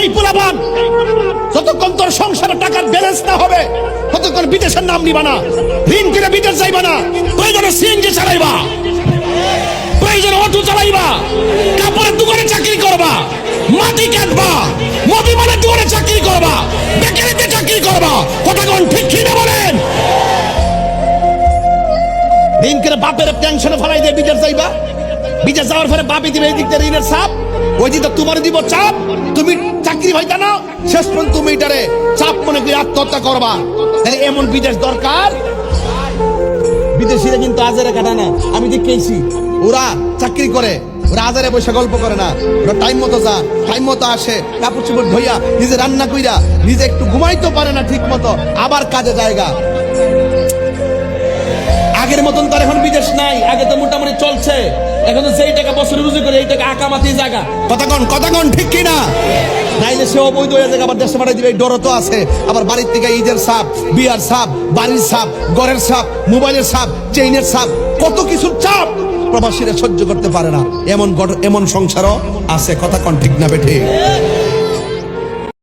এই পোলাপান যতক্ষণ তোর সংসারে টাকার ব্যালেন্স না হবে ততক্ষণ বিদেশের নাম নিবা না, ঋণ করে বিদেশ যাইবা না, প্রয়োজনে সিএনজি চালাইবা, প্রয়োজনে অটো চালাইবা, কাপড়ের দোকানে চাকরি করবা, মাটি কাটবা, মবিমানের দোকানে চাকরি করবা, বেকারিতে চাকরি করবা। কথা কোন ঠিক কি না বলেন? ঋণ করে বাপের টেনশনে ফেলাই দিয়ে বিদেশ যাইবা, বিদেশ যাওয়ার পরে বাপি দিবে এই দিক দিয়ে ঋণের চাপ, ওই দিকটা তোমার দিব চাপ, তুমি চাকরি হইতা না, শেষ পর্যন্ত তুমি এটারে চাপ মনে করে আত্মহত্যা করবা। তাহলে এমন বিদেশ দরকার। বিদেশিরা কিন্তু আজারে কাটা না, আমি দেখেছি ওরা চাকরি করে, ওরা আজারে বসে গল্প করে না, ওরা টাইম মতো যা, টাইম মতো আসে, কাপড় চোপড় ধইয়া নিজে রান্না কইরা নিজে একটু ঘুমাইতে পারে না ঠিক মতো, আবার কাজে জায়গা। আগের মতন তো এখন বিদেশ নাই, আগে তো মোটামুটি চলছে, এখন তো যেই টাকা বছরে রুজি করে এই টাকা আকামাতি জায়গা। কথা কন ঠিক কিনা? নাইলে সে অবৈধ হয়ে যায়, আবার দেশে পাঠাই দিবে, এই ডরও তো আছে। আবার বাড়ির থেকে ঈদের সাপ, বিয়ার সাপ, বাড়ির সাপ, ঘরের সাপ, মোবাইলের সাপ, চেইনের সাপ, কত কিছুর চাপ প্রবাসীরা সহ্য করতে পারে না। এমন সংসারও আছে। কথা কন ঠিক না বেঠে?